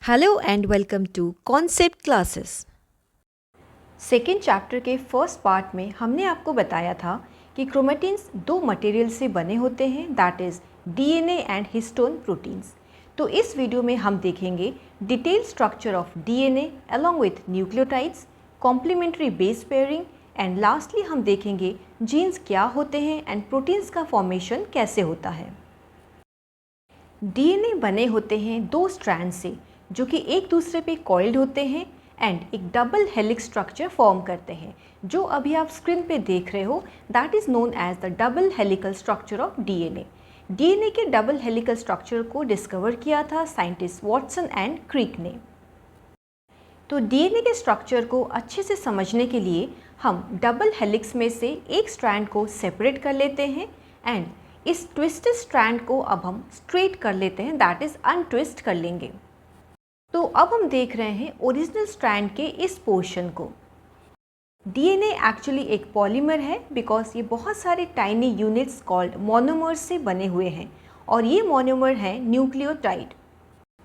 Hello and welcome to concept classes. Second chapter के first part में हमने आपको बताया था कि क्रोमेटिन्स दो मटेरियल से बने होते हैं, that is DNA and histone proteins. तो इस वीडियो में हम देखेंगे detail structure of DNA along with nucleotides, complementary base pairing and lastly हम देखेंगे जीन्स क्या होते हैं एंड प्रोटीन्स का फॉर्मेशन कैसे होता है। डीएनए बने होते हैं दो स्ट्रैंड से जो कि एक दूसरे पे कॉइल्ड होते हैं एंड एक डबल हेलिक्स स्ट्रक्चर फॉर्म करते हैं। जो अभी आप स्क्रीन पे देख रहे हो that is known as the double helical structure of DNA. DNA के डबल हेलिकल स्ट्रक्चर को डिस्कवर किया था साइंटिस्ट वॉटसन एंड क्रिक ने। तो डीएनए के स्ट्रक्चर को अच्छे से समझने के लिए हम डबल हेलिक्स में से एक स्ट्रैंड को सेपरेट कर लेते हैं एंड इस ट्विस्टेड स्ट्रैंड को अब हम स्ट्रेट कर लेते हैं, दैट इज़ अनट्विस्ट कर लेंगे। तो अब हम देख रहे हैं ओरिजिनल स्ट्रैंड के इस पोर्शन को। डीएनए एक्चुअली एक पॉलीमर है बिकॉज ये बहुत सारे टाइनी यूनिट्स कॉल्ड मोनोमर्स से बने हुए हैं और ये मोनोमर है न्यूक्लियोटाइड।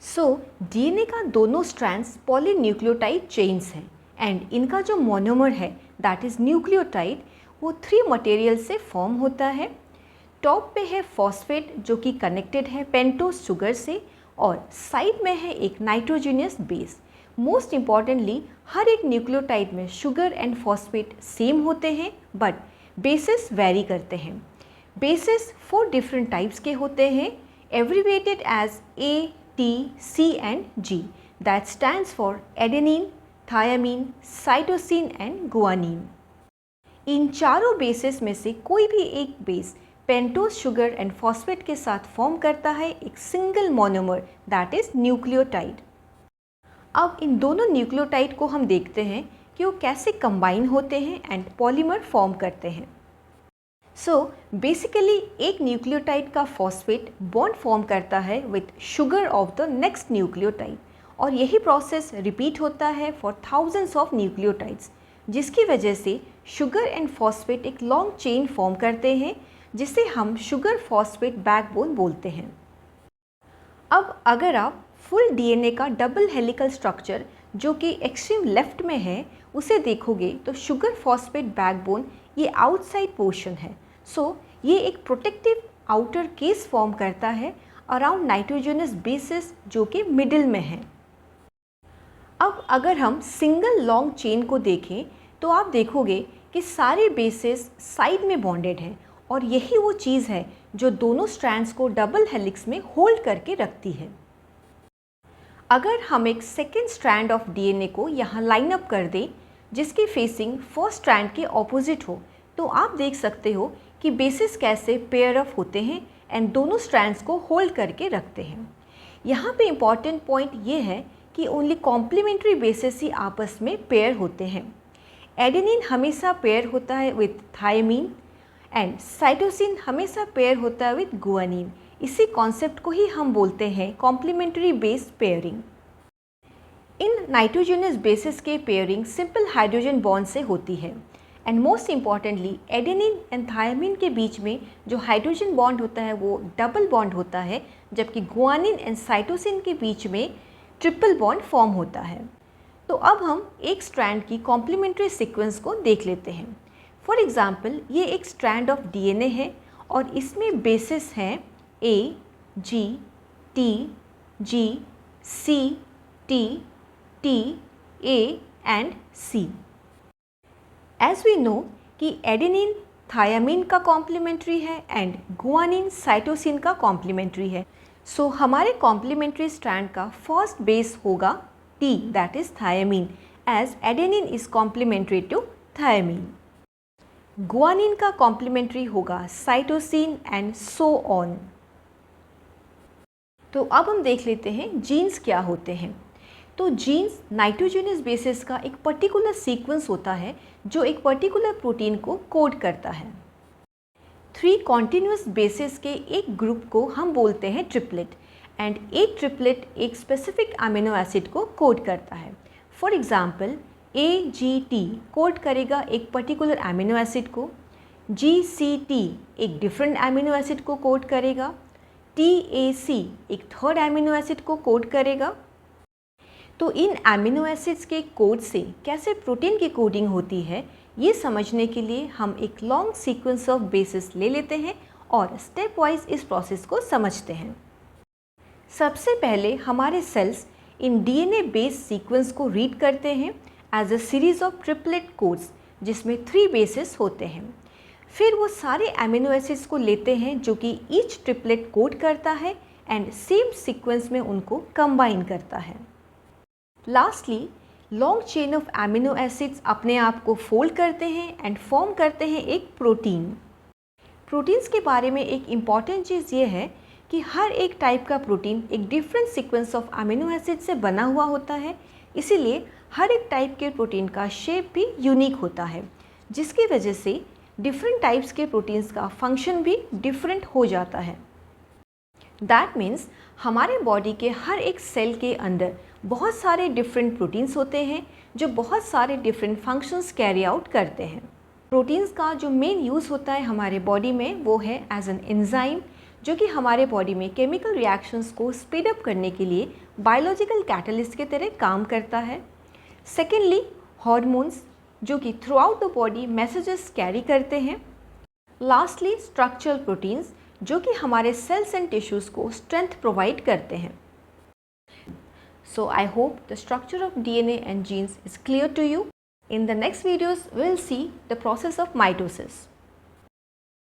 सो डीएनए का दोनों स्ट्रैंड्स पॉलीन्यूक्लियोटाइड चेन्स हैं एंड इनका जो मोनोमर है दैट इज़ न्यूक्लियोटाइड वो 3 मटेरियल से फॉर्म होता है। टॉप पे है फॉस्फेट जो कि कनेक्टेड है पेंटोज शुगर से और साइड में है एक नाइट्रोजनियस बेस। मोस्ट इम्पॉर्टेंटली हर एक न्यूक्लियोटाइड में शुगर एंड फॉस्फेट सेम होते हैं बट बेसिस वेरी करते हैं। बेसिस 4 डिफरेंट टाइप्स के होते हैं, abbreviated as A, T, C and G that stands for adenine, thymine, cytosine and guanine. इन चारों बेसिस में से कोई भी एक base pentose sugar and phosphate के साथ फॉर्म करता है एक single monomer that is nucleotide. अब इन दोनों न्यूक्लियोटाइड को हम देखते हैं कि वो कैसे कंबाइन होते हैं एंड पॉलीमर फॉर्म करते हैं। सो बेसिकली एक न्यूक्लियोटाइड का फॉस्फेट बॉन्ड फॉर्म करता है with sugar of the next nucleotide और यही प्रोसेस रिपीट होता है फॉर थाउजेंड्स ऑफ न्यूक्लियोटाइड्स, जिसकी वजह से शुगर एंड फॉस्फेट एक लॉन्ग चेन फॉर्म करते हैं जिसे हम शुगर फॉस्फेट बैकबोन बोलते हैं। अब अगर आप फुल डीएनए का डबल हेलिकल स्ट्रक्चर जो कि एक्सट्रीम लेफ्ट में है उसे देखोगे तो शुगर फॉस्फेट बैकबोन ये आउटसाइड पोर्शन है। सो ये एक प्रोटेक्टिव आउटर केस फॉर्म करता है अराउंड नाइट्रोजनस बेसिस जो कि मिडिल में है। अब अगर हम सिंगल लॉन्ग चेन को देखें तो आप देखोगे कि सारे बेसिस साइड में बॉन्डेड हैं और यही वो चीज़ है जो दोनों स्ट्रैंड्स को डबल हेलिक्स में होल्ड करके रखती है। अगर हम एक सेकेंड स्ट्रैंड ऑफ डीएनए को यहाँ लाइन अप कर दें जिसकी फेसिंग फर्स्ट स्ट्रैंड के ऑपोजिट हो तो आप देख सकते हो कि बेसिस कैसे पेयर अप होते हैं एंड दोनों स्ट्रैंड्स को होल्ड करके रखते हैं। यहाँ पे इम्पॉर्टेंट पॉइंट ये है कि ओनली कॉम्प्लीमेंट्री बेसिस ही आपस में पेयर होते हैं। एडेनिन हमेशा पेयर होता है विथ थायमीन एंड साइटोसिन हमेशा पेयर होता है विथ गुआनिन। इसी कॉन्सेप्ट को ही हम बोलते हैं कॉम्प्लीमेंट्री बेस पेयरिंग। इन नाइट्रोजनस बेसिस के पेयरिंग सिंपल हाइड्रोजन बॉन्ड से होती है and most importantly adenine and thymine के बीच में जो हाइड्रोजन बॉन्ड होता है वो डबल बॉन्ड होता है, जबकि गुआनिन एंड साइटोसिन के बीच में ट्रिपल बॉन्ड फॉर्म होता है। तो अब हम एक स्ट्रैंड की कॉम्प्लीमेंट्री सीक्वेंस को देख लेते हैं। फॉर एग्ज़ाम्पल ये एक स्ट्रैंड ऑफ डीएनए है और इसमें बेसिस हैं A, G, T, G, C, T, T, A and C। As we know कि एडेनिन थायामीन का कॉम्प्लीमेंट्री है एंड गुआनिन साइटोसिन का कॉम्प्लीमेंट्री है। सो हमारे कॉम्प्लीमेंट्री स्ट्रैंड का फर्स्ट बेस होगा T that is thymine as adenine is complementary to thymine. Guanine का complementary होगा साइटोसिन एंड सो ऑन। तो अब हम देख लेते हैं जीन्स क्या होते हैं। तो जीन्स नाइट्रोजनस बेसिस का एक पर्टिकुलर सीक्वेंस होता है जो एक पर्टिकुलर प्रोटीन को कोड करता है। 3 कॉन्टिन्यूस बेसिस के एक ग्रुप को हम बोलते हैं ट्रिपलेट एंड एक ट्रिपलेट एक स्पेसिफिक अमीनो एसिड को कोड करता है। फॉर एग्जाम्पल AGT कोड करेगा एक पर्टिकुलर अमीनो एसिड को, GCT एक डिफरेंट अमीनो एसिड को कोड करेगा, TAC एक थर्ड अमीनो एसिड को कोड करेगा तो इन एमिनो एसिड्स के कोड से कैसे प्रोटीन की कोडिंग होती है, ये समझने के लिए हम एक लॉन्ग सीक्वेंस ऑफ बेसिस ले लेते हैं और स्टेप वाइज इस प्रोसेस को समझते हैं। सबसे पहले हमारे सेल्स इन डीएनए बेस्ड सीक्वेंस को रीड करते हैं as a series of triplet codes जिसमें 3 बेसिस होते हैं। फिर वो सारे एमिनो एसिड्स को लेते हैं जो कि ईच ट्रिपलेट कोड करता है एंड सेम सीक्वेंस में उनको कंबाइन करता है। Lastly long chain of amino acids अपने आप को फोल्ड करते हैं एंड फॉर्म करते हैं एक प्रोटीन। प्रोटीन्स के बारे में एक इम्पॉर्टेंट चीज़ ये है कि हर एक टाइप का प्रोटीन एक different sequence of amino acid से बना हुआ होता है, इसीलिए हर एक टाइप के प्रोटीन का शेप भी यूनिक होता है, जिसकी वजह से डिफरेंट टाइप्स के प्रोटीन्स का फंक्शन भी डिफरेंट हो जाता है। दैट मीन्स हमारे बॉडी के हर एक सेल के अंदर बहुत सारे डिफरेंट प्रोटीन्स होते हैं जो बहुत सारे डिफरेंट फंक्शंस कैरी आउट करते हैं। प्रोटीन्स का जो मेन यूज़ होता है हमारे बॉडी में वो है एज एन एंजाइम, जो कि हमारे बॉडी में केमिकल रिएक्शंस को स्पीड अप करने के लिए बायोलॉजिकल कैटलिस्ट के तरह काम करता है। सेकेंडली हार्मोन्स, जो कि through out the body messages carry करते हैं। लास्टली स्ट्रक्चरल प्रोटीन्स, जो कि हमारे सेल्स एंड टिश्यूज़ को स्ट्रेंथ प्रोवाइड करते हैं। So I hope the structure of DNA and genes is clear to you. In the next videos, we'll see the process of mitosis.